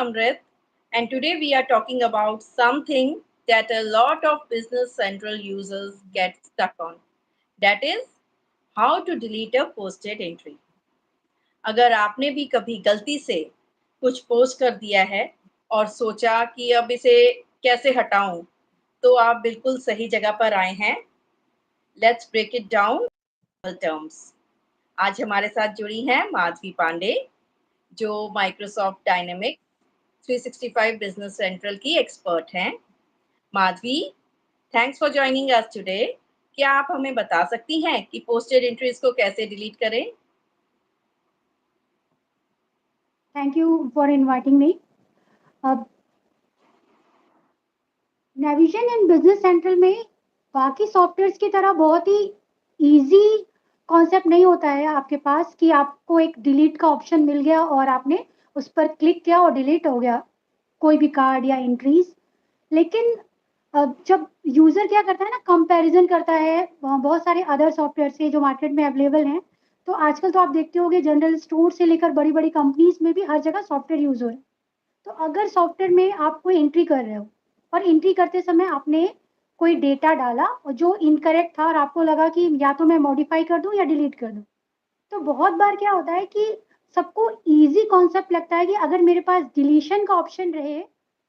Amrit, and today we are talking about something that a lot of Business Central users get stuck on. That is, how to delete a posted entry. अगर आपने भी कभी गलती से कुछ post कर दिया है और सोचा कि अब इसे कैसे हटाऊं, तो आप बिल्कुल सही जगह पर आए हैं। Let's break it down terms. आज हमारे साथ जुड़ी हैं माधवी पांडे, जो माइक्रोसॉफ्ट डायनेमिक्स 365 बिजनेस सेंट्रल की एक्सपर्ट हैं। Madhavi, thanks for joining us today. क्या आप हमें बता सकती हैं कि पोस्टेड एंट्रीज को कैसे डिलीट करें? Thank you for inviting me. अब नेविजन एंड बिजनेस सेंट्रल में बाकी सॉफ्टवेयर्स की तरह बहुत ही इजी कॉन्सेप्ट नहीं होता है आपके पास कि आपको एक डिलीट का ऑप्शन मिल गया और आपने उस पर क्लिक किया और डिलीट हो गया कोई भी कार्ड या एंट्रीज। लेकिन जब यूजर क्या करता है ना, कंपैरिजन करता है बहुत सारे अदर सॉफ्टवेयर से जो मार्केट में अवेलेबल हैं। तो आजकल तो आप देखते होंगे जनरल स्टोर से लेकर बड़ी बड़ी कंपनीज में भी हर जगह सॉफ्टवेयर यूज हो रहे हैं। तो अगर सॉफ्टवेयर में आप कोई एंट्री कर रहे हो और एंट्री करते समय आपने कोई डेटा डाला और जो इनकरेक्ट था और आपको लगा कि या तो मैं मॉडिफाई कर दूं या डिलीट कर दूं, तो बहुत बार क्या होता है कि सबको इजी कॉन्सेप्ट लगता है कि अगर मेरे पास डिलीशन का ऑप्शन रहे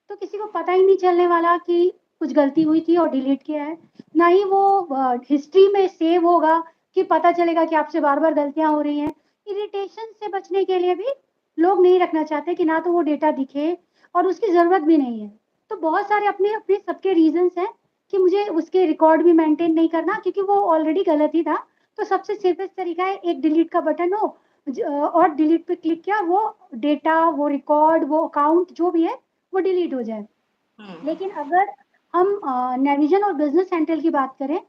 तो किसी को पता ही नहीं चलने वाला कि कुछ गलती हुई थी और डिलीट किया है। ना ही वो हिस्ट्री में सेव होगा कि पता चलेगा कि आपसे बार बार गलतियां हो रही हैं। इरिटेशन से बचने के लिए भी लोग नहीं रखना चाहते कि ना तो वो डेटा दिखे और उसकी जरूरत भी नहीं है। तो बहुत सारे अपने अपने सबके रीजंस हैं कि मुझे उसके रिकॉर्ड भी मेंटेन नहीं करना क्योंकि वो ऑलरेडी गलत ही था। तो सबसे सेफेस्ट तरीका है एक डिलीट का बटन हो और डिलीट पे क्लिक किया, वो डेटा, वो रिकॉर्ड, वो अकाउंट जो भी है वो डिलीट हो जाए। हम्म। लेकिन अगर हम नेविजन और बिजनेस सेंट्रल की बात करें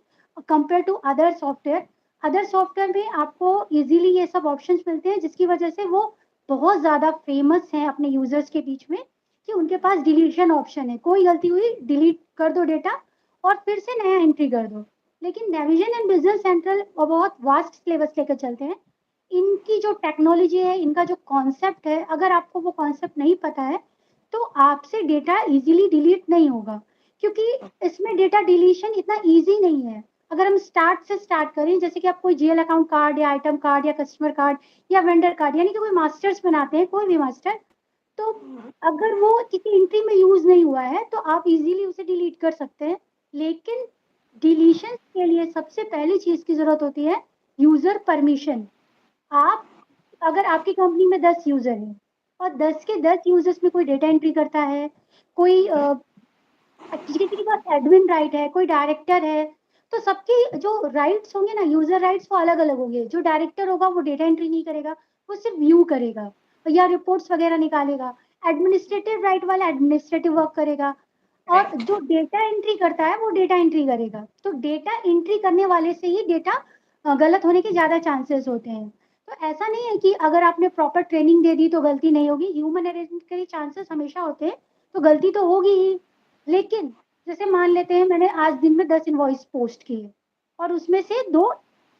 कंपेयर टू अदर सॉफ्टवेयर में आपको इजीली ये सब ऑप्शंस मिलते हैं जिसकी वजह से वो बहुत ज़्यादा फेमस हैं अपने यूजर्स के बीच में कि उनके पास डिलीशन ऑप्शन है, कोई गलती हुई डिलीट कर दो डेटा और फिर से नया एंट्री कर दो। लेकिन नेविजन एंड बिजनेस सेंट्रल बहुत वास्ट सिलेबस लेकर चलते हैं। इनकी जो टेक्नोलॉजी है, इनका जो कॉन्सेप्ट है, अगर आपको वो कॉन्सेप्ट नहीं पता है तो आपसे डेटा इजीली डिलीट नहीं होगा क्योंकि इसमें डेटा डिलीशन इतना इजी नहीं है। अगर हम स्टार्ट से स्टार्ट करें, जैसे कि आप कोई जीएल अकाउंट कार्ड या आइटम कार्ड या कस्टमर कार्ड या वेंडर कार्ड यानी कि कोई मास्टर्स बनाते हैं, कोई भी मास्टर, तो अगर वो किसी एंट्री में यूज नहीं हुआ है तो आप इजीली उसे डिलीट कर सकते हैं। लेकिन डिलीशन के लिए सबसे पहली चीज की जरूरत होती है यूजर परमिशन। आप अगर आपकी कंपनी में 10 यूजर हैं और 10 के 10 यूजर्स में कोई डेटा एंट्री करता है, कोई किसी के पास एडमिन राइट है, कोई डायरेक्टर है, तो सबके जो राइट्स होंगे ना, यूजर राइट्स, वो अलग अलग होंगे। जो डायरेक्टर होगा वो डेटा एंट्री नहीं करेगा, वो सिर्फ व्यू करेगा या रिपोर्ट्स वगैरह निकालेगा। एडमिनिस्ट्रेटिव राइट वाला एडमिनिस्ट्रेटिव वर्क करेगा और करेक्ट। जो डेटा एंट्री करता है वो डेटा एंट्री करेगा। तो डेटा एंट्री करने वाले से ही डेटा गलत होने के ज्यादा चांसेस होते हैं। तो ऐसा नहीं है कि अगर आपने प्रॉपर ट्रेनिंग दे दी तो गलती नहीं होगी, ह्यूमन एरर के चांसेस हमेशा होते हैं, तो गलती तो होगी ही। लेकिन जैसे मान लेते हैं मैंने आज दिन में 10 इनवॉइस पोस्ट किए और उसमें से दो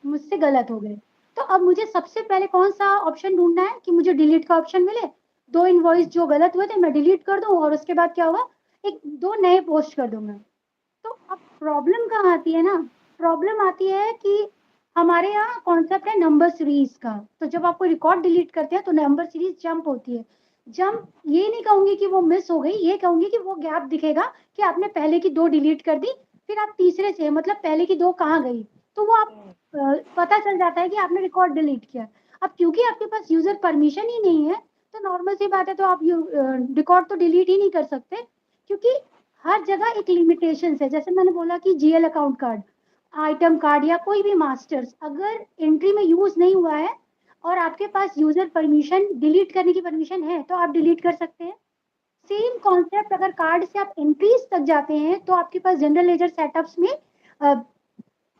मुझसे गलत हो गए, तो अब मुझे सबसे पहले कौन सा ऑप्शन ढूंढना है कि मुझे डिलीट का ऑप्शन मिले। दो इनवॉइस जो गलत हुए थे मैं डिलीट कर दूं और उसके बाद क्या होगा, एक दो नए पोस्ट कर दूंगा। तो अब प्रॉब्लम कहाँ आती है ना, प्रॉब्लम आती है कि हमारे यहाँ कॉन्सेप्ट है नंबर सीरीज का। तो जब आप कोई रिकॉर्ड डिलीट करते हैं तो नंबर सीरीज जंप होती है। जंप ये नहीं कहूंगी कि वो मिस हो गई, ये कहूंगी कि वो गैप दिखेगा कि आपने पहले की दो डिलीट कर दी, फिर आप तीसरे से मतलब पहले की दो कहाँ गई, तो वो आप पता चल जाता है कि आपने रिकॉर्ड डिलीट किया। अब क्योंकि आपके पास यूजर परमिशन ही नहीं है तो नॉर्मल सी बात है, तो आप रिकॉर्ड तो डिलीट ही नहीं कर सकते क्योंकि हर जगह एक लिमिटेशन है। जैसे मैंने बोला कि GL account card, item card या कोई भी मास्टर्स अगर एंट्री में यूज नहीं हुआ है और आपके पास यूजर परमिशन डिलीट करने की परमिशन है तो आप डिलीट कर सकते हैं। सेम कॉन्सेप्ट अगर कार्ड से आप एंट्रीज तक जाते हैं तो आपके पास जनरल लेजर सेटअप्स में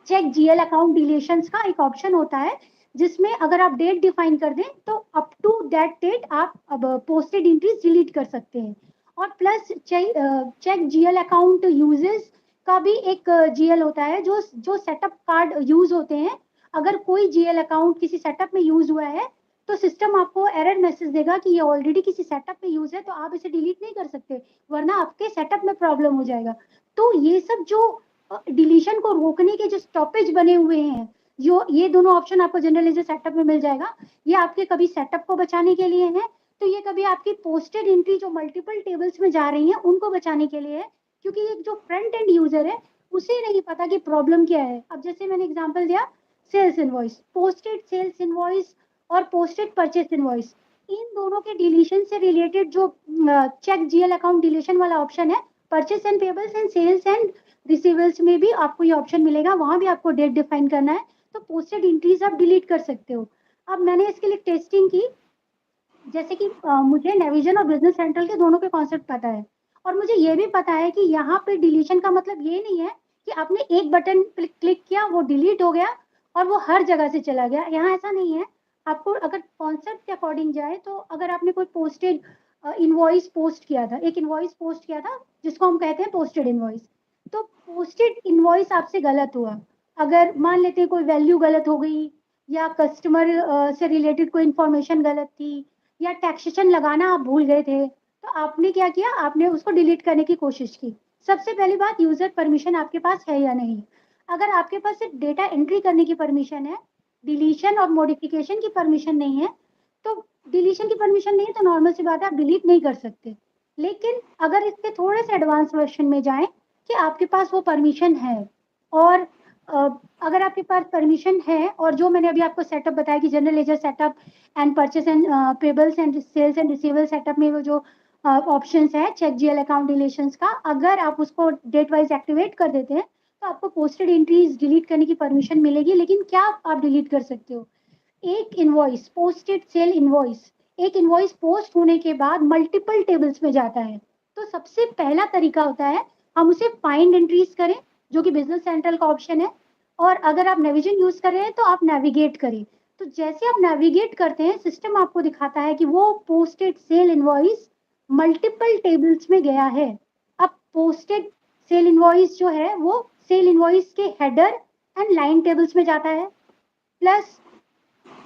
चेक जीएल अकाउंट डिलीशंस का एक ऑप्शन होता है जिसमें अगर आप डेट डिफाइन कर दें तो अप टू दैट डेट आप अब पोस्टेड एंट्रीज डिलीट कर सकते हैं। और plus check GL account uses का भी एक जीएल होता है जो जो सेटअप कार्ड यूज होते हैं। अगर कोई जीएल अकाउंट किसी सेटअप में यूज हुआ है तो सिस्टम आपको एरर मैसेज देगा कि ये ऑलरेडी किसी सेटअप में यूज है, तो आप इसे डिलीट नहीं कर सकते, वरना आपके सेटअप में प्रॉब्लम हो जाएगा। तो ये सब जो डिलीशन को रोकने के जो स्टॉपेज बने हुए हैं, जो ये दोनों ऑप्शन आपको जनरल लेजर सेटअप में मिल जाएगा, ये आपके कभी सेटअप को बचाने के लिए है, तो ये कभी आपकी पोस्टेड एंट्री जो मल्टीपल टेबल्स में जा रही है उनको बचाने के लिए है, क्योंकि एक जो फ्रंट एंड यूजर है उसे नहीं पता कि प्रॉब्लम क्या है। अब जैसे मैंने एग्जांपल दिया, sales invoice, posted sales invoice और पोस्टेड परचेस इनवॉइस, इन दोनों के डिलीशन से रिलेटेड जो चेक जीएल अकाउंट डिलीशन वाला ऑप्शन है, purchase and payables and sales and receivables में भी आपको ये ऑप्शन मिलेगा, वहां भी आपको डेट डिफाइन करना है, तो पोस्टेड एंट्रीज आप डिलीट कर सकते हो। अब मैंने इसके लिए टेस्टिंग की, जैसे कि मुझे नेविजन और बिजनेस सेंट्रल के दोनों के कॉन्सेप्ट पता है, और मुझे ये भी पता है कि यहाँ पे डिलीशन का मतलब ये नहीं है कि आपने एक बटन क्लिक किया वो डिलीट हो गया और वो हर जगह से चला गया, यहाँ ऐसा नहीं है। आपको अगर कॉन्सेप्ट के अकॉर्डिंग जाए, तो अगर आपने कोई पोस्टेड इनवॉइस पोस्ट किया था, एक इनवॉइस पोस्ट किया था जिसको हम कहते हैं पोस्टेड इनवॉइस, तो पोस्टेड इनवॉइस आपसे गलत हुआ, अगर मान लेते हैं कोई वैल्यू गलत हो गई, या कस्टमर से रिलेटेड कोई इंफॉर्मेशन गलत थी, या टैक्सेशन लगाना आप भूल गए थे, तो आपने क्या किया, आपने उसको डिलीट करने की कोशिश की। सबसे पहली बात, यूजर परमिशन आपके पास है या नहीं। अगर आपके पास सिर्फ डेटा एंट्री करने की परमिशन है, डिलीशन और मॉडिफिकेशन की परमिशन नहीं है, तो डिलीशन की परमिशन नहीं है तो नॉर्मल सी बात है, आप डिलीट नहीं कर सकते। लेकिन अगर इसके थोड़े से एडवांस वर्जन में जाएं कि आपके पास वो परमिशन है, और अ, अगर आपके पास परमिशन है, और जो मैंने अभी आपको सेटअप बताया कि general ledger setup and purchase and payables and sales and receivable setup में वो जो ऑप्शंस है चेक जीएल अकाउंट रिलेशंस का, अगर आप उसको डेट वाइज एक्टिवेट कर देते हैं, तो आपको पोस्टेड एंट्रीज डिलीट करने की परमिशन मिलेगी। लेकिन क्या आप डिलीट कर सकते हो, एक इनवॉइस, पोस्टेड सेल इनवॉइस, एक इनवॉइस पोस्ट होने के बाद मल्टीपल टेबल्स में जाता है, तो सबसे पहला तरीका होता है हम उसे फाइंड एंट्रीज करें, जो कि बिजनेस सेंट्रल का ऑप्शन है, और अगर आप नेविजन यूज कर रहे हैं तो आप नेविगेट करें। तो जैसे आप नेविगेट करते हैं, सिस्टम आपको दिखाता है कि वो posted sale invoice multiple tables में गया है। अब पोस्टेड सेल इनवॉइस जो है वो सेल इनवॉइस के हेडर एंड लाइन टेबल्स में जाता है, प्लस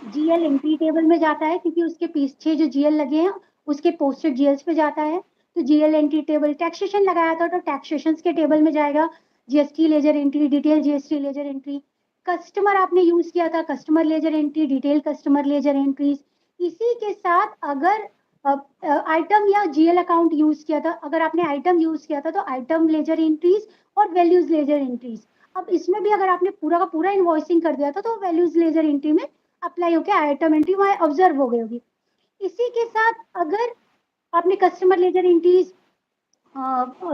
जीएल एंट्री टेबल में जाता है, क्योंकि उसके पीछे जो जीएल लगे हैं उसके पोस्टेड जीएल्स पे जाता है। तो जीएल एंट्री टेबल, टैक्सेशन लगाया था तो टैक्सेशन के टेबल में जाएगा, GST ledger entry, detail GST ledger entry. Customer आपने यूज किया था, customer ledger entry, detail customer ledger entries. इसी के साथ अगर आइटम या जीएल अकाउंट यूज किया था, अगर आपने आइटम यूज किया था तो आइटम लेजर एंट्रीज और वैल्यूज लेजर एंट्रीज। अब इसमें भी अगर आपने पूरा का पूरा इन्वॉइसिंग कर दिया था, तो वैल्यूज लेजर एंट्री में अप्लाई होकर आइटम एंट्री वहां ऑब्जर्व हो गई होगी। इसी के साथ अगर आपने customer ledger entries,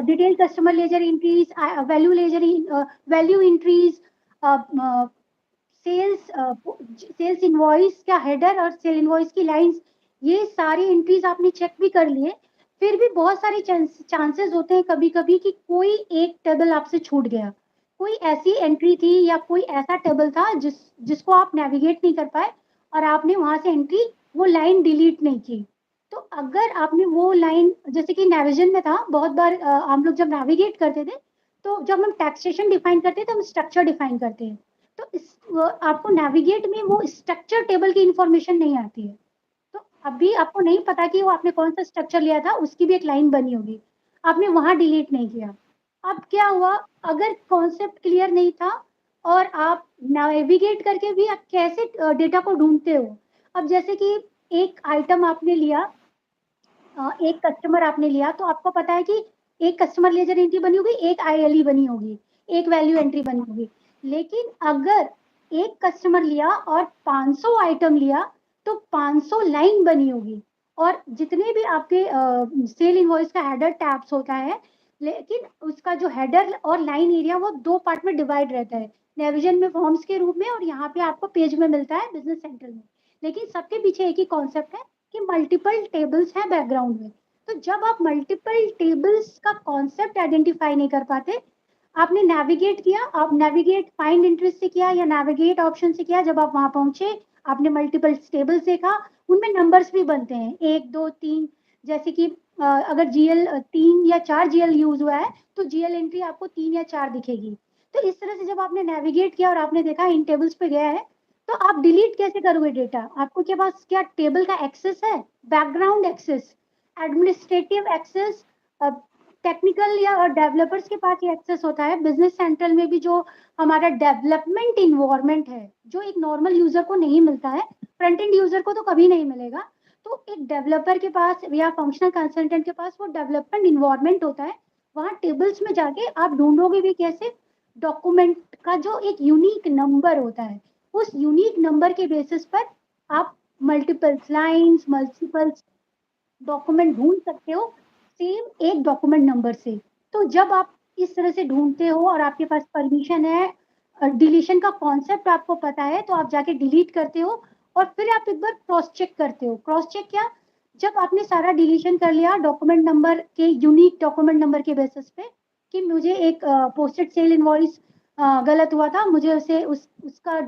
detail customer ledger entries, value ledger, value entries, sales sales invoice का हेडर और सेल इनवॉइस की लाइंस, ये सारी एंट्रीज आपने चेक भी कर लिए, फिर भी बहुत सारे चांसेस होते हैं कभी कभी कि कोई एक टेबल आपसे छूट गया, कोई ऐसी एंट्री थी या कोई ऐसा टेबल था जिसको आप नेविगेट नहीं कर पाए, और आपने वहां से एंट्री, वो लाइन डिलीट नहीं की। तो अगर आपने वो लाइन, जैसे कि नेविजन में था, बहुत बार हम लोग जब नेविगेट करते थे, तो जब हम टैक्सेशन डिफाइन करते हैं तो हम स्ट्रक्चर डिफाइन करते हैं, तो आपको नेविगेट में वो स्ट्रक्चर टेबल की इंफॉर्मेशन नहीं आती है, तो अभी आपको नहीं पता कि वो आपने कौन सा स्ट्रक्चर लिया था, उसकी भी एक लाइन बनी होगी, आपने वहां डिलीट नहीं किया। अब क्या हुआ, अगर कॉन्सेप्ट क्लियर नहीं था, और आप नेविगेट करके भी आप कैसे डेटा को ढूंढते हो। अब जैसे कि एक आइटम आपने लिया, एक कस्टमर आपने लिया, तो आपको पता है कि एक कस्टमर लेजर एंट्री बनी होगी, एक आईएलई बनी होगी, एक वैल्यू एंट्री बनी होगी। लेकिन अगर एक कस्टमर लिया और 500 आइटम लिया, तो 500 लाइन बनी होगी, और जितने भी आपके सेल इनवॉइस का हेडर टैब्स होता है, लेकिन उसका जो हेडर और लाइन एरिया वो दो पार्ट में डिवाइड रहता है, नेविजन में फॉर्म्स के रूप में, और यहाँ पे आपको पेज में मिलता है बिजनेस सेंटर में। लेकिन सबके पीछे एक ही कॉन्सेप्ट है कि मल्टीपल टेबल्स हैं बैकग्राउंड में। तो जब आप मल्टीपल टेबल्स का कॉन्सेप्ट आइडेंटिफाई नहीं कर पाते, आपने नेविगेट किया, आप नेविगेट फाइंड इंटरेस्ट से किया या नेविगेट ऑप्शन से किया, जब आप वहां पहुंचे आपने मल्टीपल टेबल्स देखा, उनमें नंबर्स भी बनते हैं, एक दो तीन, जैसे कि अगर जीएल 3 या 4 जीएल यूज हुआ है, तो जीएल एंट्री आपको 3 या 4 दिखेगी। तो इस तरह से जब आपने नेविगेट किया और आपने देखा इन टेबल्स पे गया है, तो आप डिलीट कैसे करोगे डेटा? आपको के पास क्या टेबल का एक्सेस है? Background access, administrative access, technical या डेवलपर्स के पास ये एक्सेस होता है। बिजनेस सेंट्रल में भी जो हमारा डेवलपमेंट इन्वायरमेंट है, जो एक नॉर्मल यूजर को नहीं मिलता है, फ्रंट एंड यूजर को तो कभी नहीं मिलेगा। तो एक डेवलपर के पास या फंक्शनल कंसल्टेंट के पास वो डेवलपमेंट इन्वायरमेंट होता है। वहां टेबल्स में जाके आप ढूंढोगे भी कैसे? डॉक्यूमेंट का जो एक यूनिक नंबर होता है, उस यूनिक नंबर के बेसिस पर आप मल्टीपल्स लाइंस, मल्टीपल्स डॉक्यूमेंट ढूंढ सकते हो सेम एक डॉक्यूमेंट नंबर से। तो जब आप इस तरह से ढूंढते हो और आपके पास परमिशन है, डिलीशन का कॉन्सेप्ट आपको पता है, तो आप जाके डिलीट करते हो और फिर आप एक बार क्रॉस चेक करते हो। क्रॉस चेक क्या? जब आपने सारा डिलीशन कर लिया डॉक्यूमेंट नंबर के, यूनिक डॉक्यूमेंट नंबर के बेसिस पे, कि मुझे एक पोस्टेड सेल इनवॉइस गलत हुआ था, मुझे उसे उसका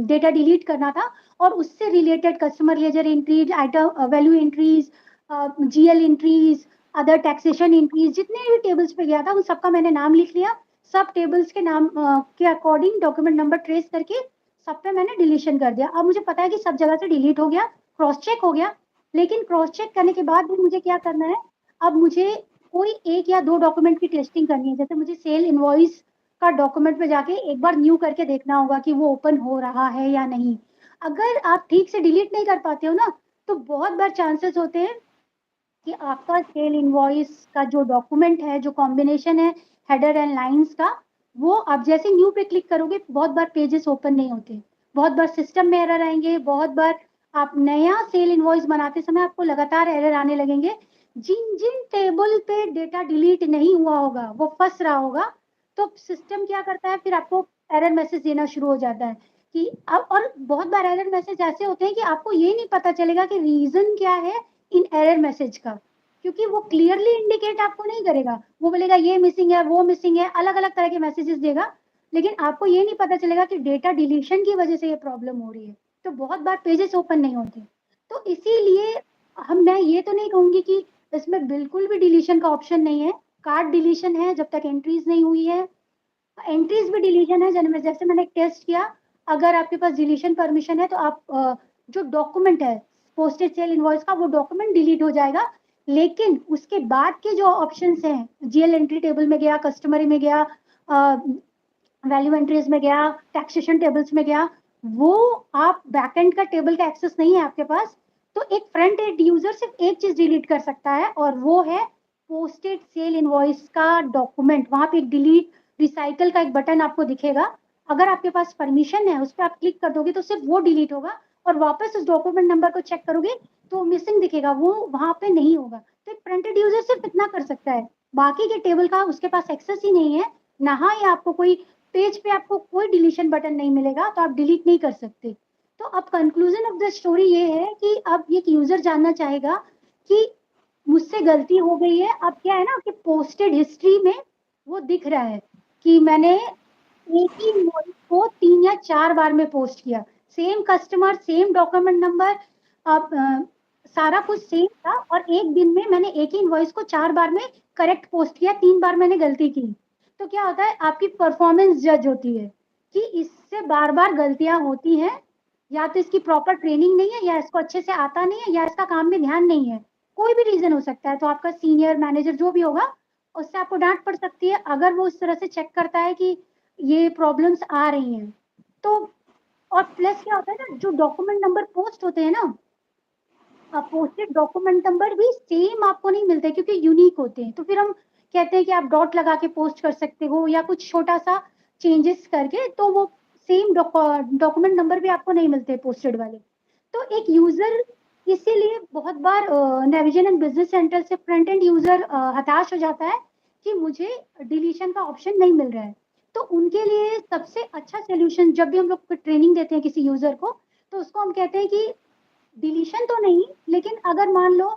डेटा डिलीट करना था, और उससे related customer ledger entries, item value entries, GL entries, other taxation entries, जितने भी टेबल्स पे गया था उन सबका मैंने नाम लिख लिया। सब टेबल्स के नाम के अकॉर्डिंग डॉक्यूमेंट नंबर ट्रेस करके सब पे मैंने डिलीशन कर दिया। अब मुझे पता है कि सब जगह से डिलीट हो गया, क्रॉस चेक हो गया। लेकिन क्रॉस चेक करने के बाद भी मुझे क्या करना है? अब मुझे कोई एक या दो डॉक्यूमेंट की टेस्टिंग करनी है। जैसे मुझे सेल इनवॉइस का डॉक्यूमेंट पे जाके एक बार न्यू करके देखना होगा कि वो ओपन हो रहा है या नहीं। अगर आप ठीक से डिलीट नहीं कर पाते हो ना, तो बहुत बार चांसेस होते हैं कि आपका सेल इनवॉइस का जो डॉक्यूमेंट है, जो कॉम्बिनेशन है हेडर एंड लाइंस का, वो आप जैसे न्यू पे क्लिक करोगे बहुत बार पेजेस ओपन नहीं होते, बहुत बार सिस्टम में एरर आएंगे, बहुत बार आप नया सेल इनवॉइस बनाते समय आपको लगातार एरर आने लगेंगे। जिन जिन टेबल पे डेटा डिलीट नहीं हुआ होगा वो फंस रहा होगा। तो सिस्टम क्या करता है, फिर आपको एरर मैसेज देना शुरू हो जाता है कि अब, और बहुत बार एरर मैसेज ऐसे होते हैं कि आपको ये नहीं पता चलेगा कि रीजन क्या है इन एरर मैसेज का, क्योंकि वो क्लियरली इंडिकेट आपको नहीं करेगा। वो बोलेगा ये मिसिंग है, वो मिसिंग है, अलग अलग तरह के मैसेजेस देगा, लेकिन आपको ये नहीं पता चलेगा कि डेटा डिलीशन की वजह से ये प्रॉब्लम हो रही है। तो बहुत बार पेजेस ओपन नहीं होते। तो इसीलिए हम, मैं ये तो नहीं कहूंगी कि इसमें बिल्कुल भी डिलीशन का ऑप्शन नहीं है। कार्ड डिलीशन है जब तक एंट्रीज नहीं हुई है, एंट्रीज भी डिलीशन है। जैसे मैंने एक टेस्ट किया, अगर आपके पास डिलीशन परमिशन है तो आप जो डॉक्यूमेंट है पोस्टेड सेल इनवॉइस का, वो डॉक्यूमेंट डिलीट हो जाएगा। लेकिन उसके बाद के जो ऑप्शंस हैं, जीएल एंट्री टेबल में गया, कस्टमरी में गया, वैल्यू एंट्रीज में गया, टैक्सेशन टेबल्स में गया, वो आप बैकएंड का टेबल का एक्सेस नहीं है आपके पास, तो एक फ्रंट एंड यूजर सिर्फ एक चीज डिलीट कर सकता है, और वो है पोस्टेड सेल इनवॉइस का डॉक्यूमेंट। वहां पे एक डिलीट रिसाइकल का एक बटन आपको दिखेगा। अगर आपके पास परमिशन है उस पर आप क्लिक कर दोगे तो सिर्फ वो डिलीट होगा, और वापस उस डॉक्यूमेंट नंबर को चेक करोगे तो मिसिंग दिखेगा, वो वहां पे नहीं होगा। तो एक फ्रंट एंड यूजर सिर्फ इतना कर सकता है, बाकी के टेबल का उसके पास एक्सेस ही नहीं है। ना ही आपको कोई पेज पे आपको कोई डिलीशन बटन नहीं मिलेगा, तो आप डिलीट नहीं कर सकते। तो अब कंक्लूजन ऑफ द स्टोरी ये है कि अब एक यूजर जानना चाहेगा कि मुझसे गलती हो गई है। अब क्या है ना कि पोस्टेड हिस्ट्री में वो दिख रहा है कि मैंने एक ही इनवॉइस को 3 या 4 बार में पोस्ट किया, same customer, same document number, अब सारा कुछ सेम था, और एक दिन में मैंने एक ही इनवॉइस को 4 बार में करेक्ट पोस्ट किया, 3 बार मैंने गलती की। तो क्या होता है, आपकी परफॉर्मेंस जज होती है कि इससे बार बार गलतियां होती हैं, या तो इसकी प्रॉपर ट्रेनिंग नहीं है, या इसको अच्छे से आता नहीं है, या इसका काम में ध्यान नहीं है। कोई भी रीजन हो सकता है। तो आपका सीनियर मैनेजर जो भी होगा, उससे आपको डांट पड़ सकती है अगर वो उस तरह से चेक करता है कि ये प्रॉब्लम्स आ रही हैं। तो और प्लस क्या होता है ना, जो डॉक्यूमेंट नंबर पोस्ट होते हैं ना, पोस्टेड डॉक्यूमेंट नंबर भी सेम आपको नहीं मिलते क्योंकि यूनिक होते हैं। तो फिर हम कहते हैं कि आप डॉट लगा के पोस्ट कर सकते हो, या कुछ छोटा सा चेंजेस करके, तो वो सेम डॉक्यूमेंट नंबर भी आपको नहीं मिलते पोस्टेड वाले। तो एक यूजर, इसीलिए बहुत बार नेविजन एंड बिजनेस सेंटर से फ्रंट एंड यूजर हताश हो जाता है कि मुझे डिलीशन का ऑप्शन नहीं मिल रहा है। तो उनके लिए सबसे अच्छा सोल्यूशन, जब भी हम लोग ट्रेनिंग देते हैं किसी यूजर को, तो उसको हम कहते हैं कि डिलीशन तो नहीं, लेकिन अगर मान लो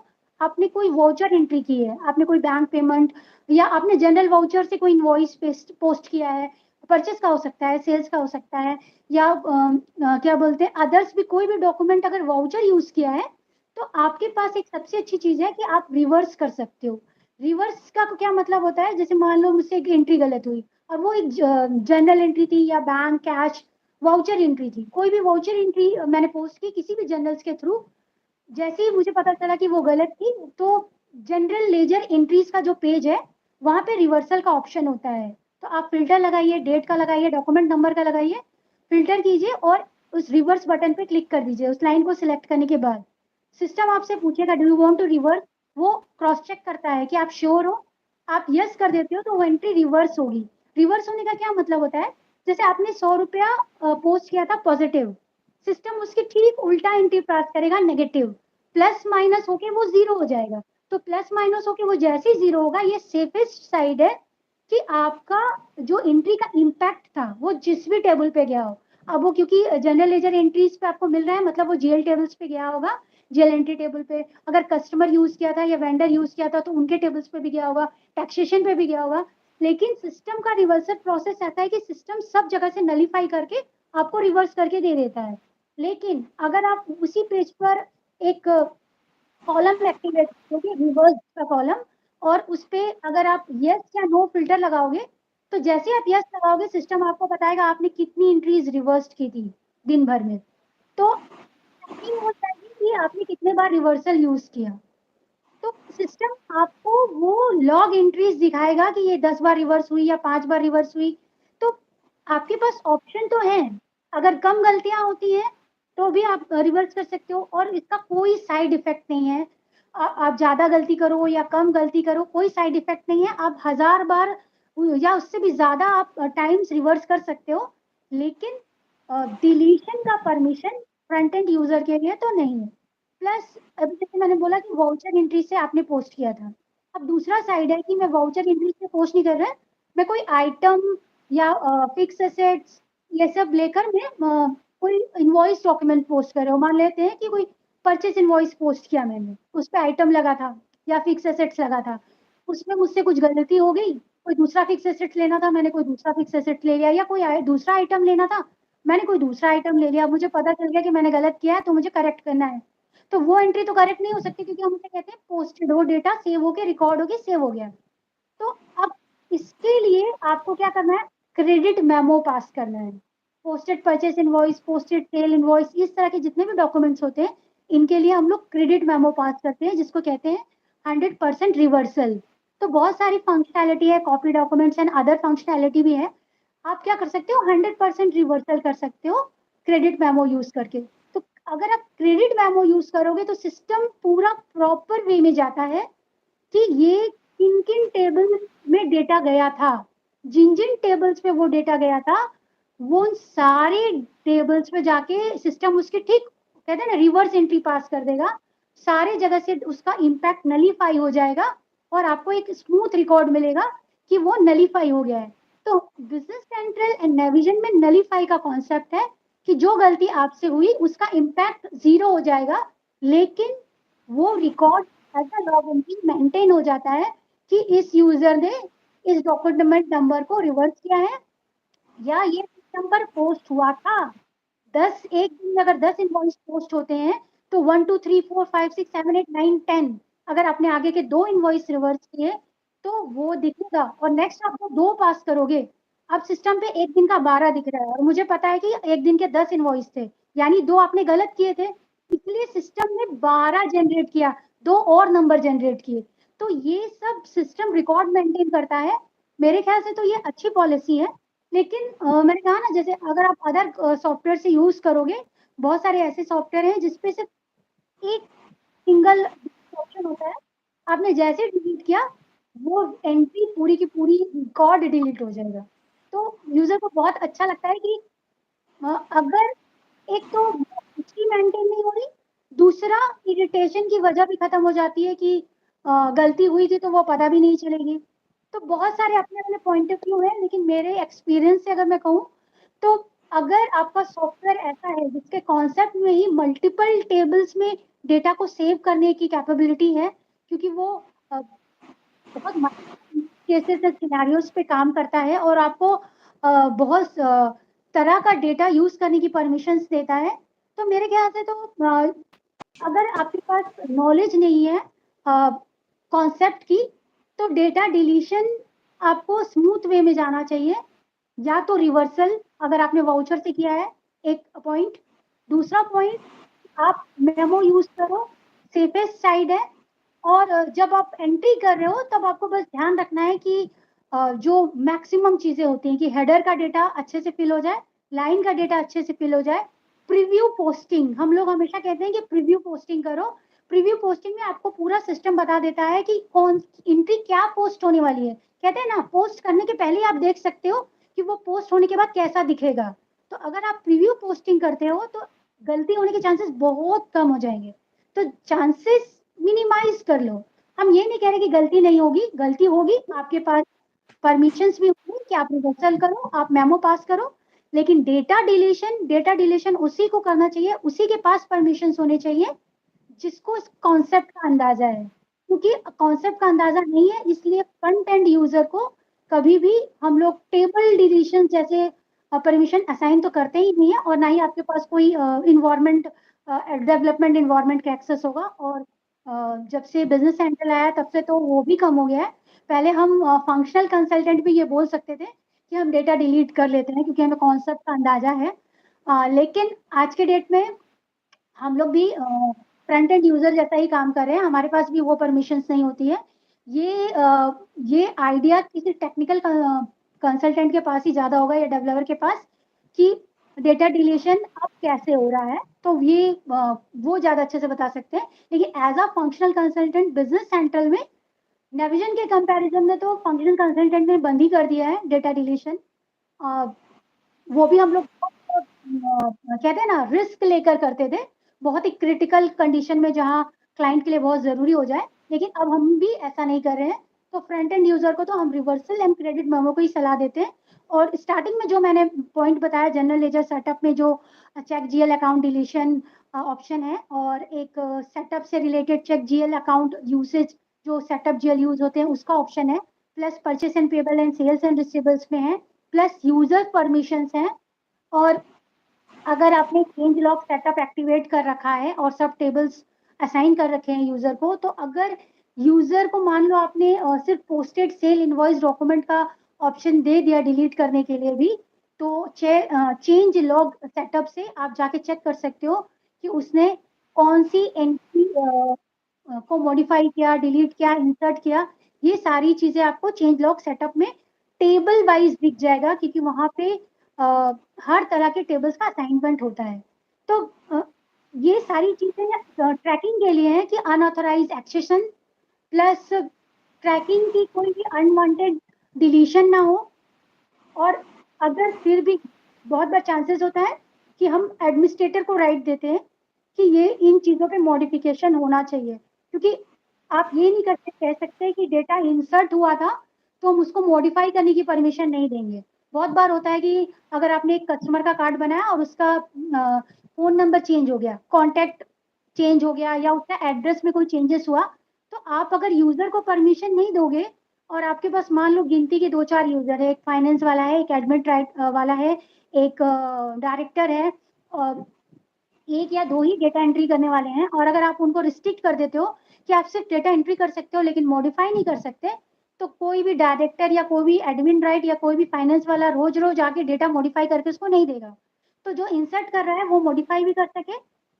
आपने कोई वाउचर एंट्री की है, आपने कोई बैंक पेमेंट, या आपने जनरल वाउचर से कोई इनवॉइस पोस्ट किया है, परचेस का हो सकता है, सेल्स का हो सकता है, या क्या बोलते हैं अदर्स भी, कोई भी डॉक्यूमेंट अगर वाउचर यूज किया है, तो आपके पास एक सबसे अच्छी चीज है कि आप रिवर्स कर सकते हो। रिवर्स का क्या मतलब होता है, जैसे मान लो मुझसे एक एंट्री गलत हुई और वो एक जनरल एंट्री थी या बैंक कैश वाउचर एंट्री थी, कोई भी वाउचर एंट्री मैंने पोस्ट की किसी भी जर्नल्स के थ्रू, जैसे ही मुझे पता चला कि वो गलत थी, तो जनरल लेजर एंट्रीज का जो पेज है वहां पे रिवर्सल का ऑप्शन होता है, तो आप फिल्टर लगाइए, डेट का लगाइए, डॉक्यूमेंट नंबर का लगाइए, फिल्टर कीजिए और उस रिवर्स बटन पे क्लिक कर दीजिए। उस लाइन को सिलेक्ट करने के बाद सिस्टम आपसे पूछेगा do you want to reverse, वो क्रॉस चेक करता है कि आप श्योर हो, आप यस कर देते हो तो वो एंट्री रिवर्स होगी। रिवर्स होने का क्या मतलब होता है, जैसे आपने 100 रुपया पोस्ट किया था पॉजिटिव, सिस्टम उसकी ठीक उल्टा एंट्री पास करेगा नेगेटिव, प्लस माइनस होके वो जीरो हो जाएगा। तो प्लस माइनस होके वो जैसे ही जीरो होगा, ये सेफेस्ट साइड है कि आपका जो एंट्री का इम्पैक्ट था वो जिस भी टेबल पे गया हो, अब वो क्योंकि जनरल लेजर एंट्रीज पे आपको मिल रहा है, मतलब वो जीएल टेबल्स पे गया होगा, जीएल एंट्री टेबल पे, अगर कस्टमर यूज किया था या वेंडर यूज किया था तो उनके टेबल्स पे भी गया होगा, टैक्सेशन पे भी गया होगा। लेकिन सिस्टम का रिवर्सल प्रोसेस ऐसा है कि सिस्टम सब जगह से नलीफाई करके आपको रिवर्स करके दे देता है। लेकिन अगर आप उसी पेज पर एक कॉलम एक्टिवेट करोगे, रिवर्स का कॉलम, और उस पे अगर आप यस या नो फिल्टर लगाओगे, तो जैसे आप यस लगाओगे सिस्टम आपको बताएगा आपने कितनी एंट्रीज रिवर्स की थी दिन भर में। तो tracking हो जाएगी कि आपने कितने बार रिवर्सल यूज किया। तो सिस्टम आपको वो लॉग एंट्रीज दिखाएगा कि ये 10 बार रिवर्स हुई या 5 बार रिवर्स हुई। तो आपके पास ऑप्शन तो है, अगर कम गलतियां होती हैं तो भी आप रिवर्स कर सकते हो, और इसका कोई साइड इफेक्ट नहीं है। आप ज्यादा गलती करो या कम गलती करो, कोई साइड इफेक्ट नहीं है, आप 1000 बार या उससे भी ज्यादा आप टाइम्स रिवर्स कर सकते हो। लेकिन डिलीशन का परमिशन फ्रंट एंड यूजर के लिए तो नहीं है। प्लस अभी जैसे मैंने बोला कि वाउचर एंट्री से आपने पोस्ट किया था, अब दूसरा साइड है कि मैं वाउचर एंट्री से पोस्ट नहीं कर रहा, मैं कोई आइटम या फिक्स एसेट्स ये सब लेकर मैं कोई इनवॉइस डॉक्यूमेंट पोस्ट कर रहा हूँ। मान लेते हैं कि कोई परचेस इनवॉइस पोस्ट किया मैंने, उस पे आइटम लगा था या फिक्स एसेट्स लगा था, उसमें मुझसे कुछ गलती हो गई, कोई दूसरा फिक्स एसेट लेना था, मैंने कोई दूसरा फिक्स एसेट ले लिया, या कोई दूसरा आइटम लेना था, मैंने कोई दूसरा आइटम ले लिया, मुझे पता चल गया कि मैंने गलत किया है तो मुझे करेक्ट करना है। तो वो एंट्री तो करेक्ट नहीं हो सकती, क्योंकि हम उसे कहते हैं पोस्टेड हो, डेटा सेव हो के रिकॉर्ड हो के सेव हो गया। तो अब इसके लिए आपको क्या करना है, क्रेडिट मेमो पास करना है। Posted purchase invoice, posted sale invoice, इस तरह के जितने भी डॉक्यूमेंट्स होते हैं इनके लिए हम लोग क्रेडिट मेमो पास करते हैं, जिसको कहते हैं 100% रिवर्सल। तो बहुत सारी फंक्शनैलिटी है, copy documents and other functionality भी है। आप क्या कर सकते हो, 100% रिवर्सल कर सकते हो क्रेडिट मेमो यूज करके। तो अगर आप क्रेडिट मेमो यूज करोगे तो सिस्टम पूरा प्रॉपर वे में जाता है कि ये किन किन टेबल्स में डेटा गया था, जिन जिन टेबल्स पे वो डेटा गया था, वो उन सारे टेबल्स पे जाके सिस्टम उसके ठीक कहते हैं ना रिवर्स एंट्री पास कर देगा, सारे जगह से उसका इम्पैक्ट नलीफाई हो जाएगा और आपको एक स्मूथ रिकॉर्ड मिलेगा कि वो नलीफाई हो गया है। तो बिजनेस सेंट्रल एंड नेविजन में नलीफाई का कॉन्सेप्ट है कि जो गलती आपसे हुई उसका इम्पैक्ट जीरो हो जाएगा, लेकिन वो रिकॉर्ड ऐसा लॉग एंट्री मेंटेन हो जाता है कि इस यूजर ने इस डॉक्यूमेंट नंबर को रिवर्स किया है या ये सिस्टम पर पोस्ट हुआ था। 10 एक दिन में अगर 10 इनवॉइस पोस्ट होते हैं तो 1 2 3 4 5 6 7 8 9 10, अगर आपने आगे के 2 इनवॉइस रिवर्स किए तो वो दिखेगा, और नेक्स्ट आप 2 पास करोगे, अब सिस्टम पे एक दिन का 12 दिख रहा है और मुझे पता है कि एक दिन के 10 इनवॉइस थे, यानी 2 आपने गलत किए थे, इसलिए सिस्टम ने 12 जनरेट किया, 2 और नंबर जनरेट किए। तो ये सब सिस्टम रिकॉर्ड मेंटेन करता है। मेरे ख्याल से तो ये अच्छी पॉलिसी है। लेकिन मैंने कहा ना, जैसे अगर आप अदर सॉफ्टवेयर से यूज करोगे, बहुत सारे ऐसे सॉफ्टवेयर हैं जिसपे सिर्फ एक सिंगल ऑप्शन होता है, आपने जैसे डिलीट किया वो एंट्री पूरी की पूरी रिकॉर्ड डिलीट हो जाएगा। तो यूजर को बहुत अच्छा लगता है कि अगर एक तो हिस्ट्री मेंटेन नहीं हो रही, दूसरा इरिटेशन की वजह भी खत्म हो जाती है कि गलती हुई थी तो वो पता भी नहीं चलेगी। तो बहुत सारे अपने अपने पॉइंट ऑफ व्यू है, लेकिन मेरे एक्सपीरियंस से अगर मैं कहूँ तो अगर आपका सॉफ्टवेयर ऐसा है जिसके कॉन्सेप्ट में ही मल्टीपल टेबल्स में डेटा को सेव करने की कैपेबिलिटी है, क्योंकि वो बहुत केसेस सिनेरियोस पे काम करता है और आपको बहुत तरह का डेटा यूज करने की परमिशंस देता है, तो मेरे ख्याल से तो अगर आपके पास नॉलेज नहीं है कॉन्सेप्ट की, तो डेटा डिलीशन आपको स्मूथ वे में जाना चाहिए। या तो रिवर्सल अगर आपने वाउचर से किया है, एक पॉइंट। दूसरा पॉइंट, आप मेमो यूज करो, सेफेस्ट साइड है। और जब आप एंट्री कर रहे हो तब आपको बस ध्यान रखना है कि जो मैक्सिमम चीजें होती हैं कि हेडर का डेटा अच्छे से फिल हो जाए, लाइन का डेटा अच्छे से फिल हो जाए। प्रीव्यू पोस्टिंग, हम लोग हमेशा कहते हैं कि प्रीव्यू पोस्टिंग करो। प्रीव्यू पोस्टिंग में आपको पूरा सिस्टम बता देता है कि कौन एंट्री क्या पोस्ट होने वाली है। कहते हैं ना, पोस्ट करने के पहले आप देख सकते हो कि वो पोस्ट होने के बाद कैसा दिखेगा। तो अगर आप प्रीव्यू पोस्टिंग करते हो तो गलती होने के चांसेस बहुत कम हो जाएंगे। तो चांसेस मिनिमाइज कर लो। हम ये नहीं कह रहे कि गलती नहीं होगी, गलती होगी, आपके पास परमिशंस भी होंगी कि आप रिवर्सल करो, आप मेमो पास करो। लेकिन डेटा डिलीशन उसी को करना चाहिए, उसी के पास परमिशंस होने चाहिए जिसको इस कॉन्सेप्ट का अंदाजा है। क्योंकि कॉन्सेप्ट का अंदाजा नहीं है, इसलिए फ्रंट एंड यूजर को कभी भी हम लोग टेबल डिलीशन जैसे परमिशन असाइन तो करते ही नहीं है, और ना ही आपके पास कोई इन्वायरमेंट डेवलपमेंट इन्वायरमेंट का एक्सेस होगा। और जब से बिजनेस सेंट्रल आया तब से तो वो भी कम हो गया है। पहले हम फंक्शनल कंसल्टेंट भी ये बोल सकते थे कि हम डेटा डिलीट कर लेते हैं क्योंकि हमें कॉन्सेप्ट का अंदाजा है। लेकिन आज के डेट में हम लोग भी फ्रंट एंड यूजर जैसा ही काम कर रहे हैं, हमारे पास भी वो परमिशंस नहीं होती है। ये आइडिया किसी टेक्निकल कंसल्टेंट के पास ही ज्यादा होगा या डेवलपर के पास कि डेटा डिलीशन अब कैसे हो रहा है। तो ये वो ज्यादा अच्छे से बता सकते हैं। लेकिन as a functional consultant business central में नेविजन के कंपैरिजन में तो फंक्शनल कंसल्टेंट ने बंद ही कर दिया है डेटा डिलीशन। वो भी हम लोग बहुत, कहते हैं ना, रिस्क लेकर करते थे, बहुत ही क्रिटिकल कंडीशन में जहाँ क्लाइंट के लिए बहुत जरूरी हो जाए। लेकिन अब हम भी ऐसा नहीं कर रहे हैं। तो फ्रंट एंड यूजर को तो हम रिवर्सल एंड क्रेडिट मेमो को ही सलाह देते हैं। और स्टार्टिंग में जो मैंने पॉइंट बताया जनरल लेजर सेटअप में जो check GL account deletion option है, और एक सेटअप से related check GL account usage जो सेटअप जीएल यूज होते हैं उसका ऑप्शन है, plus purchase and payable and sales and receivables में है, प्लस यूजर परमिशंस हैं। और अगर आपने चेंज लॉग सेटअप एक्टिवेट कर रखा है और सब टेबल्स असाइन कर रखे हैं यूजर को, तो अगर यूजर को मान लो आपने सिर्फ पोस्टेड सेल इनवॉइस डॉक्यूमेंट का ऑप्शन दे दिया डिलीट करने के लिए भी, तो चेंज लॉग सेटअप से आप जाके चेक कर सकते हो कि उसने कौन सी एंट्री को मॉडिफाई किया, डिलीट किया, इंसर्ट किया। ये सारी चीजें आपको चेंज लॉग सेटअप में टेबल वाइज दिख जाएगा, क्योंकि वहां पे अ, हर तरह के टेबल्स का असाइनमेंट होता है। तो अ, ये सारी चीजें ट्रैकिंग के लिए है कि अनऑथराइज एक्सेशन, प्लस ट्रैकिंग की कोई भी अनवांटेड डिलीशन ना हो। और अगर फिर भी बहुत बार चांसेस होता है कि हम एडमिनिस्ट्रेटर को राइट देते हैं कि ये इन चीजों पे मॉडिफिकेशन होना चाहिए, क्योंकि आप ये नहीं करते कह सकते कि डेटा इंसर्ट हुआ था तो हम उसको मॉडिफाई करने की परमिशन नहीं देंगे। बहुत बार होता है कि अगर आपने एक कस्टमर का कार्ड बनाया और उसका फोन नंबर चेंज हो गया, कॉन्टेक्ट चेंज हो गया, या उसका एड्रेस में कोई चेंजेस हुआ, तो आप अगर यूजर को परमिशन नहीं दोगे, और आपके पास मान लो गिनती के दो चार यूजर है, एक फाइनेंस वाला है, एक एडमिट राइट वाला है, एक डायरेक्टर है, और एक या दो ही डेटा एंट्री करने वाले हैं, और अगर आप उनको रिस्ट्रिक्ट कर देते हो कि आप सिर्फ डेटा एंट्री कर सकते हो लेकिन मॉडिफाई नहीं कर सकते, तो कोई भी डायरेक्टर या कोई भी एडमिन राइट या कोई भी फाइनेंस वाला रोज रोज आके डेटा मॉडिफाई करके उसको नहीं देगा। तो जो इंसर्ट कर रहा है वो मॉडिफाई भी कर सके।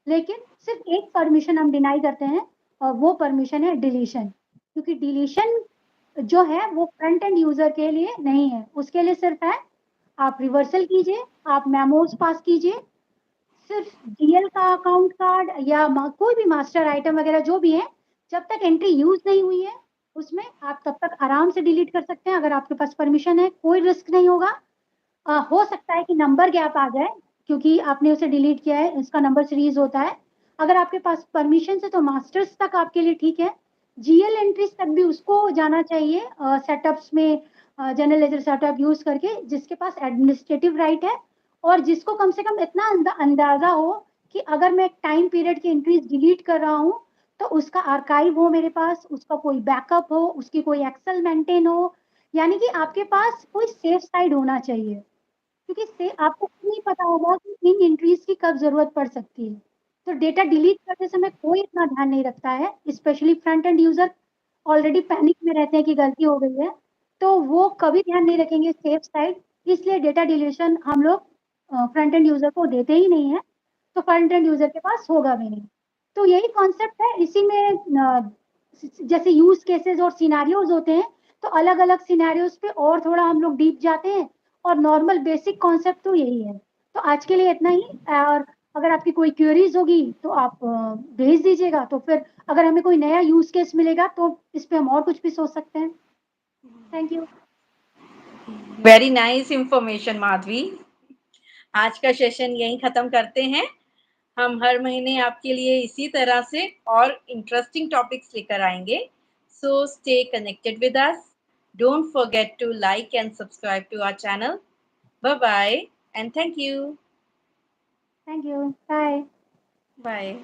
लेकिन सिर्फ एक परमिशन हम डिनाई करते हैं, और वो परमिशन है डिलीशन। क्योंकि डिलीशन जो है वो फ्रंट एंड यूजर के लिए नहीं है, उसके लिए सिर्फ है आप रिवर्सल कीजिए, आप मेमोज पास कीजिए। सिर्फ डीएल का अकाउंट कार्ड या कोई भी मास्टर आइटम वगैरह जो भी है, जब तक एंट्री यूज नहीं हुई है उसमें आप तब तक आराम से डिलीट कर सकते हैं। अगर आपके पास परमिशन है कोई रिस्क नहीं होगा। हो सकता है कि नंबर गैप आ जाए क्योंकि आपने उसे डिलीट किया है, इसका नंबर सीरीज होता है। अगर आपके पास परमिशन है तो मास्टर्स तक आपके लिए ठीक है। जीएल एंट्रीज तक भी उसको जाना चाहिए सेटअप्स में, जनरल लेजर सेटअप यूज करके, जिसके पास एडमिनिस्ट्रेटिव राइट है, और जिसको कम से कम इतना अंदाजा हो कि अगर मैं एक टाइम पीरियड की एंट्रीज डिलीट कर रहा हूँ तो उसका आर्काइव हो मेरे पास, उसका कोई बैकअप हो, उसकी कोई एक्सेल मेंटेन हो। यानी कि आपके पास कोई सेफ साइड होना चाहिए, क्योंकि से आपको नहीं पता होगा कि इन एंट्रीज की कब जरूरत पड़ सकती है। तो डेटा डिलीट करते समय कोई इतना ध्यान नहीं रखता है, specially front end user already panic में रहते हैं कि गलती हो गई है, तो वो कभी ध्यान नहीं रखेंगे सेफ साइड। इसलिए डेटा डिलीशन हम लोग फ्रंट एंड यूजर को देते ही नहीं है, तो फ्रंट एंड यूजर के पास होगा भी नहीं। तो यही कॉन्सेप्ट है। इसी में जैसे यूज केसेस और सिनेरियोज होते हैं, तो अलग अलग सिनेरियोज पे और थोड़ा हम लोग डीप जाते हैं, और नॉर्मल बेसिक कॉन्सेप्ट तो यही है। तो आज के लिए इतना ही। और अगर आपकी कोई क्वेरीज होगी तो आप भेज दीजिएगा, तो फिर अगर हमें कोई नया यूज केस मिलेगा तो इस पे हम और कुछ भी सोच सकते हैं। Thank you. Very nice information Madhavi. आज का सेशन यहीं खत्म करते हैं। हम हर महीने आपके लिए इसी तरह से और इंटरेस्टिंग टॉपिक्स लेकर आएंगे। So stay connected with us. Don't forget to like and subscribe to our channel. Bye bye and thank you. Thank you. Bye. Bye.